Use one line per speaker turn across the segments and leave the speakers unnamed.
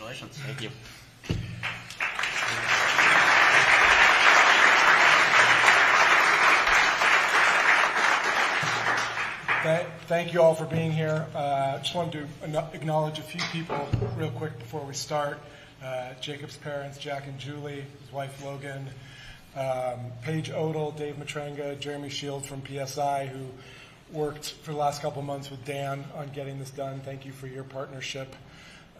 Congratulations.
Thank you.
Thank you all for being here. Just wanted to acknowledge a few people real quick before we start. Jacob's parents, Jack and Julie, his wife Logan, Paige Odell, Dave Matranga, Jeremy Shields from PSI, who worked for the last couple of months with Dan on getting this done. Thank you for your partnership.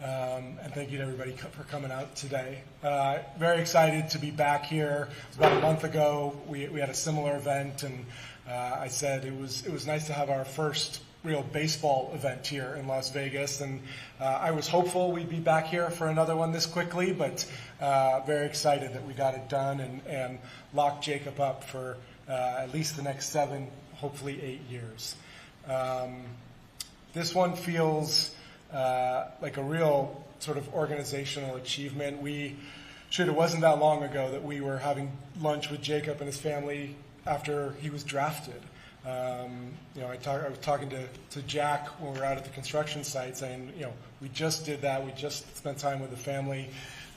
And thank you to everybody for coming out today. Very excited to be back here. It was about a month ago. We had a similar event, and I said it was nice to have our first real baseball event here in Las Vegas. And I was hopeful we'd be back here for another one this quickly, but very excited that we got it done and locked Jacob up for at least the next 7, hopefully 8 years. This one feels like a real sort of organizational achievement. It wasn't that long ago that we were having lunch with Jacob and his family after he was drafted. I was talking to Jack when we were out at the construction site saying, we just did that. We just spent time with the family.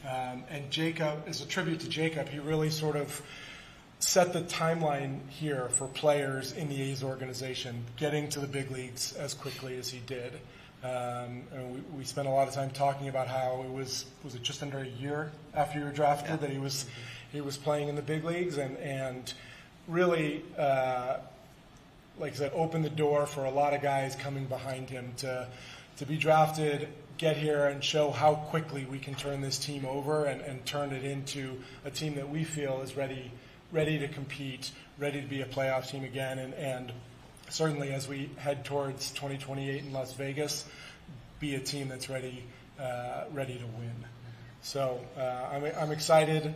And Jacob, as a tribute to Jacob, he really sort of set the timeline here for players in the A's organization getting to the big leagues as quickly as he did. And we spent a lot of time talking about how was it just under a year after you were drafted that he was playing in the big leagues and really, like I said, opened the door for a lot of guys coming behind him to be drafted, get here and show how quickly we can turn this team over and turn it into a team that we feel is ready to compete, ready to be a playoff team again, and certainly as we head towards 2028 in Las Vegas, be a team that's ready to win. So I'm excited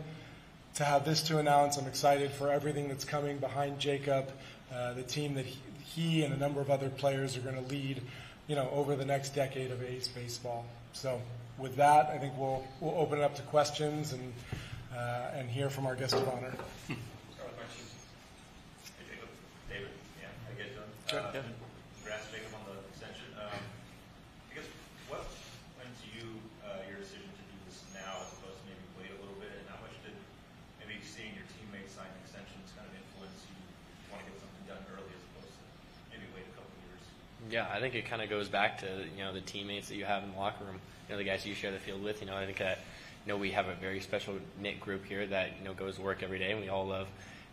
to have this to announce. I'm excited for everything that's coming behind Jacob, the team that he and a number of other players are going to lead, over the next decade of A's baseball. So with that, I think we'll open it up to questions and hear from our guest of honor.
Congrats, Jacob, on the extension. I guess what went to you, your decision to do this now as opposed to maybe wait a little bit, and how much did maybe seeing your teammates sign extensions kind of influence you want to get something done early as opposed to maybe wait a couple of years?
Yeah, I think it kind of goes back to the teammates that you have in the locker room, the guys you share the field with. I think that we have a very special knit group here that goes to work every day, and we all love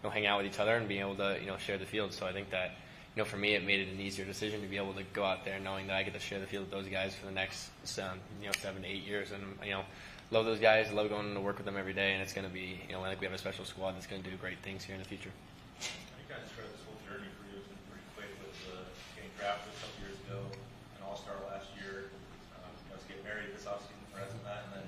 hang out with each other and being able to share the field. So I think that for me, it made it an easier decision to be able to go out there knowing that I get to share the field with those guys for the next 7 to 8 years. And, love those guys, love going to work with them every day. And it's going to be, I think we have a special squad that's going to do great things here in the future.
How do you kind of describe this whole journey for you? It's been pretty quick with getting drafted a couple years ago, an all-star last year, to get married this offseason, perhaps that, and then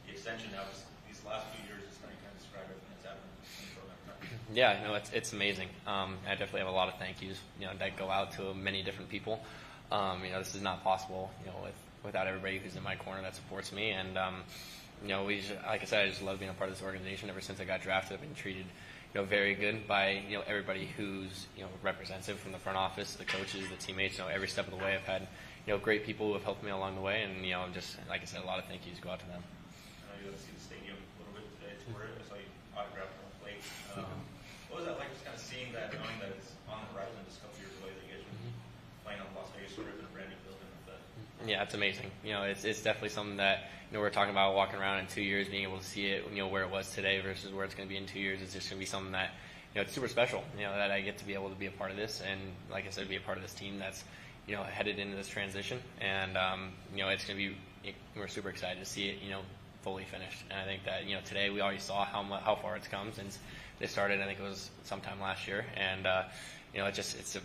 the extension now. These last few years, just kind of describe everything that's happened in the program.
Yeah, it's amazing. I definitely have a lot of thank yous, that go out to many different people. This is not possible, without everybody who's in my corner that supports me. And, like I said, I just love being a part of this organization. Ever since I got drafted, I've been treated, very good by, everybody who's, representative from the front office, the coaches, the teammates. Every step of the way, I've had, great people who have helped me along the way. And, just, like I said, a lot of thank yous go out to them.
I know you got to see the stadium a little bit today, tour it. I saw you autographed on the plate. What was that like, just kind of seeing that, knowing that it's on the horizon just a couple years away, that you guys will be playing on Las Vegas Strip in a brand new building like that?
Yeah, it's amazing. It's definitely something that, we're talking about walking around in 2 years, being able to see it, where it was today versus where it's going to be in 2 years. It's just going to be something that, it's super special, that I get to be able to be a part of this. And like I said, be a part of this team that's, headed into this transition. And, it's going to be, we're super excited to see it, fully finished. And I think that, today we already saw how far it's come since they started. I think it was sometime last year. And, it's a,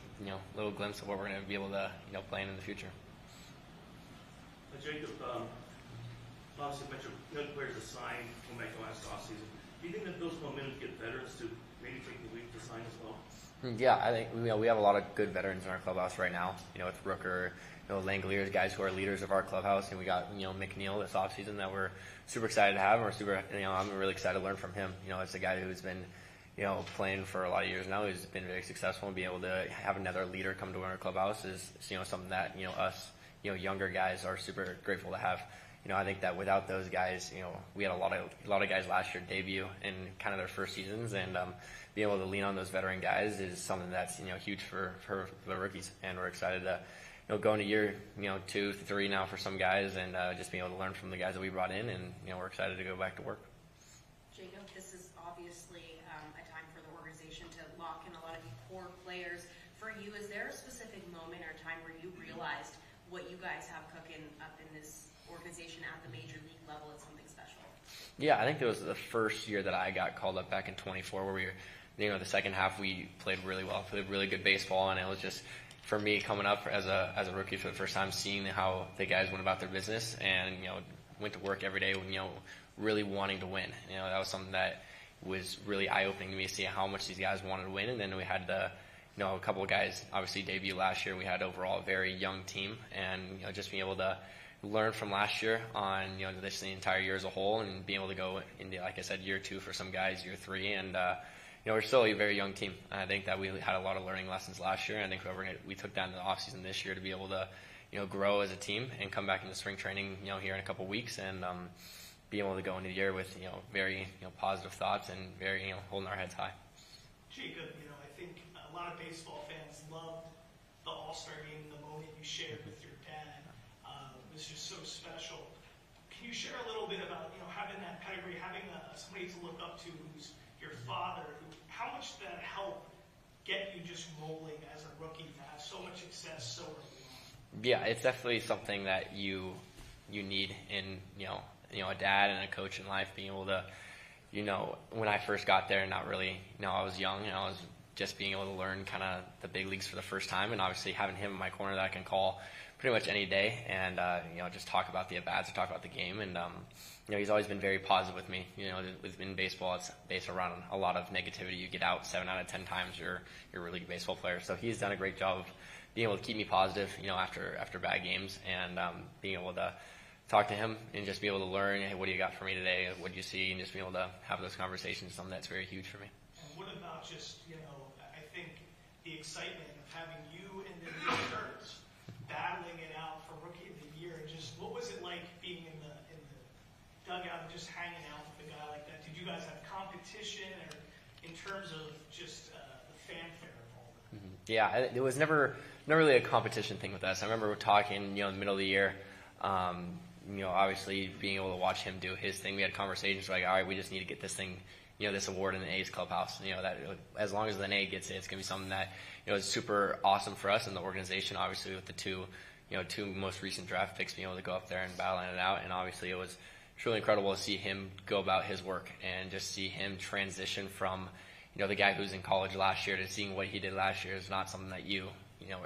little glimpse of what we're going to be able to, plan in the future.
Jacob, obviously a bunch of young players to sign from back last offseason. Do you think that builds momentum to get veterans to maybe take the week to sign as well?
Yeah, I think we have a lot of good veterans in our clubhouse right now. With Rooker, Langoliers, guys who are leaders of our clubhouse, and we got McNeil this offseason that we're super excited to have. And we're super, I'm really excited to learn from him. It's a guy who's been, playing for a lot of years now. He's been very successful, and being able to have another leader come to our clubhouse is something that us younger guys are super grateful to have. I think that without those guys, we had a lot of guys last year debut in kind of their first seasons, and being able to lean on those veteran guys is something that's huge for the rookies, and we're excited to go into year 2, 3 now for some guys, and just being able to learn from the guys that we brought in, and we're excited to go back to work.
Jacob, this is obviously a time for the organization to lock in a lot of core players. For you, is there a specific moment or time where you realized what you guys have cooking up in this organization at the major league level is something special?
Yeah, I think it was the first year that I got called up back in 24, where we were, the second half we played really well, played really good baseball, and it was just for me coming up as a rookie for the first time, seeing how the guys went about their business and went to work every day, really wanting to win. That was something that was really eye-opening to me, to see how much these guys wanted to win. And then we had a couple of guys obviously debut last year. We had overall a very young team, and just being able to learn from last year on the entire year as a whole, and being able to go into, like I said, year 2 for some guys, year 3, and we're still a very young team. I think that we had a lot of learning lessons last year, and I think we took that in the offseason this year to be able to grow as a team and come back into spring training here in a couple of weeks, and be able to go into the year with very positive thoughts and very holding our heads high.
Jacob, I think a lot of baseball fans loved the All-Star game, the moment you shared with your dad. It was just so special. Can you share a little bit about having that pedigree, having somebody to look up to who's your father? How much did that help get you just rolling as a rookie to have so much success so early on?
Yeah, it's definitely something that you need in a dad and a coach in life, being able to when I first got there, not really I was young, I was just being able to learn kind of the big leagues for the first time, and obviously having him in my corner that I can call pretty much any day, and just talk about the at-bats or talk about the game, and he's always been very positive with me. In baseball, it's based around a lot of negativity. You get out 7 out of 10 times, you're a really good baseball player. So he's done a great job of being able to keep me positive, after bad games, and being able to talk to him and just be able to learn, hey, what do you got for me today? What do you see? And just be able to have those conversations is something that's very huge for me.
And what about just, I think the excitement of having you and then the Terps battling it out for Rookie of the Year, and just what was it like being in the dugout and just hanging out with a guy like that? Did you guys have competition, or in terms of just the fanfare involved?
Mm-hmm. Yeah, it was never really a competition thing with us. I remember talking, in the middle of the year, obviously being able to watch him do his thing. We had conversations like, all right, we just need to get this thing, this award in the A's clubhouse. That as long as the A gets it, it's going to be something that, is super awesome for us and the organization, obviously with the two most recent draft picks, being able to go up there and battling it out. And obviously it was truly incredible to see him go about his work and just see him transition from, the guy who's in college last year to seeing what he did last year is not something that you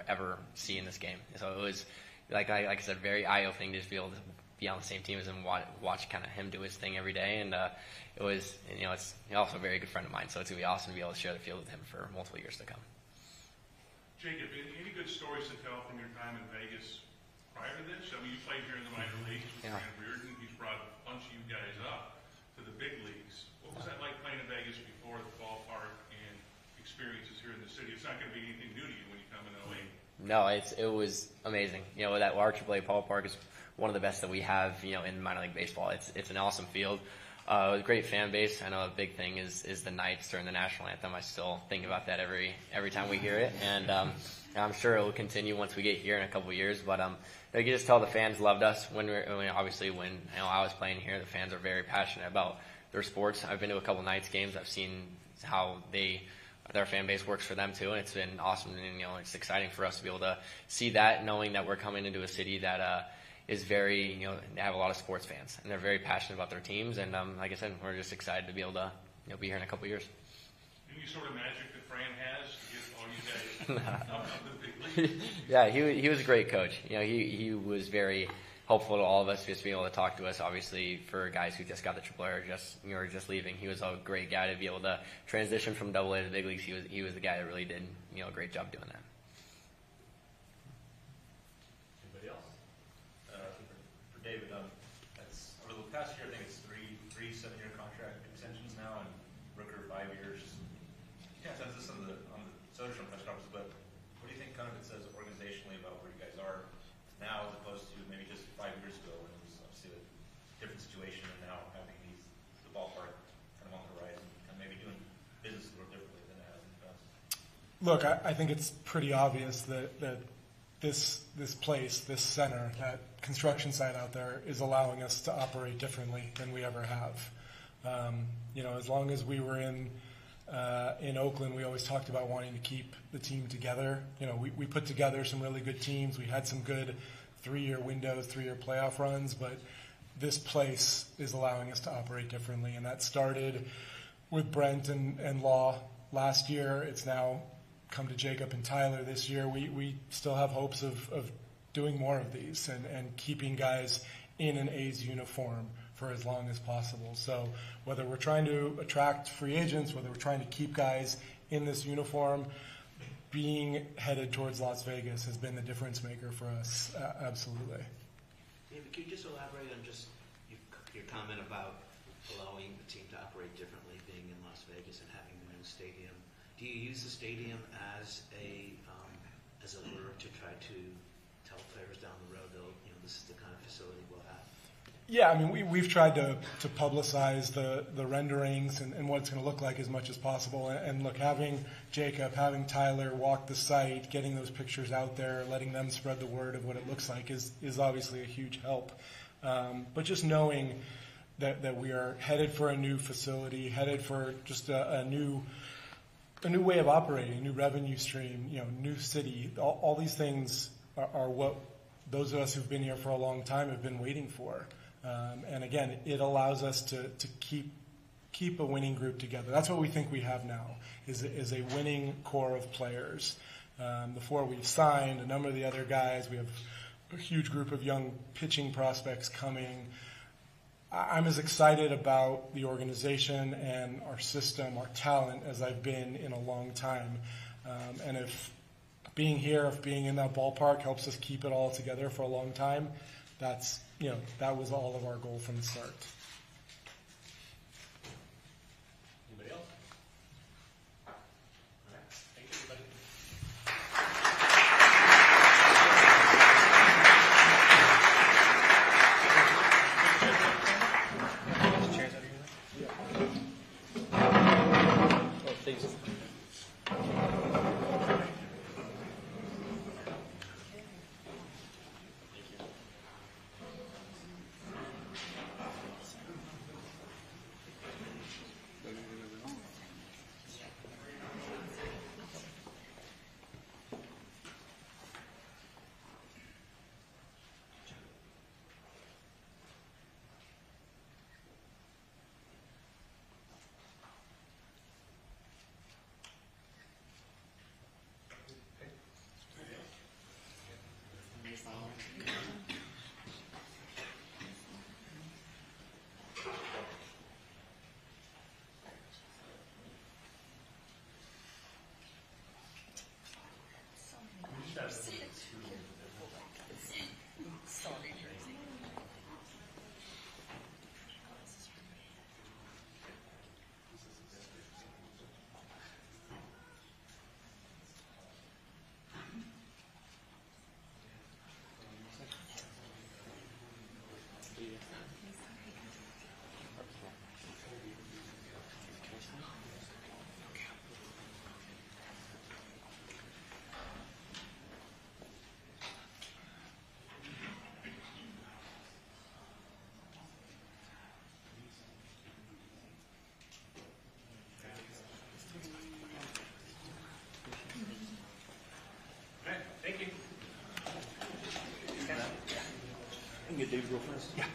ever see in this game. So it was, like I said, very eye-opening to just be able to be on the same team as him, watch kind of him do his thing every day. And it was, it's also a very good friend of mine, so it's going to be awesome to be able to share the field with him for multiple years to come.
Jacob, any good stories to tell from your time in Vegas prior to this? I mean, you played here in the minor leagues with Brand Reardon. He's brought a bunch of you guys up to the big leagues. What was that like playing in Vegas before the ballpark and experiences here in the city? It's not going to be anything new to you when you come in LA.
No, it was amazing. That our AAA ballpark is one of the best that we have, in minor league baseball. It's an awesome field. A great fan base. I know a big thing is the nights during the national anthem. I still think about that every time we hear it, and I'm sure it will continue once we get here in a couple of years. But you can just tell the fans loved us when obviously when I was playing here. The fans are very passionate about their sports. I've been to a couple of nights games. I've seen how their fan base works for them too, and it's been awesome. And it's exciting for us to be able to see that, knowing that we're coming into a city that is very, they have a lot of sports fans, and they're very passionate about their teams. And like I said, we're just excited to be able to, be here in a couple of years.
Any sort of magic that Fran has to get all you guys up to the big league?
Yeah, he was a great coach. He was very helpful to all of us, just being able to talk to us. Obviously, for guys who just got the AAA or just leaving, he was a great guy to be able to transition from AA to the big leagues. He was the guy that really did, a great job doing that.
David, that's over the past year, I think it's three 7-year contract extensions now, and Rooker 5 years. Yeah, since this on the social press conference, but what do you think kind of it says organizationally about where you guys are now as opposed to maybe just 5 years ago when it was obviously a
Look, I think it's pretty obvious that this place, this center, that construction site out there is allowing us to operate differently than we ever have. As long as we were in Oakland, we always talked about wanting to keep the team together. We put together some really good teams. We had some good 3-year windows, 3-year playoff runs, but this place is allowing us to operate differently. And that started with Brent and Law last year. It's now come to Jacob and Tyler this year. We still have hopes of doing more of these and keeping guys in an A's uniform for as long as possible. So whether we're trying to attract free agents, whether we're trying to keep guys in this uniform, being headed towards Las Vegas has been the difference maker for us, absolutely.
David, can you just elaborate on just your comment about allowing the team to operate differently, being in Las Vegas and having the new stadium? Do you use the stadium as a lure to try to tell players down the road, this is the kind of facility we'll have?
Yeah, I mean, we've tried to publicize the renderings and what it's going to look like as much as possible. And look, having Jacob, having Tyler walk the site, getting those pictures out there, letting them spread the word of what it looks like is obviously a huge help. But just knowing that we are headed for a new facility, headed for just a new way of operating, a new revenue stream, new city, all these things are what those of us who've been here for a long time have been waiting for. And again, it allows us to keep a winning group together. That's what we think we have now, is a winning core of players. The 4 we've signed, a number of the other guys, we have a huge group of young pitching prospects coming. I'm as excited about the organization and our system, our talent, as I've been in a long time. And if being here, if being in that ballpark helps us keep it all together for a long time, that was all of our goal from the start.
Anybody else? All right. Thank you, everybody. Thank you.
I can get David to go first.
Yeah.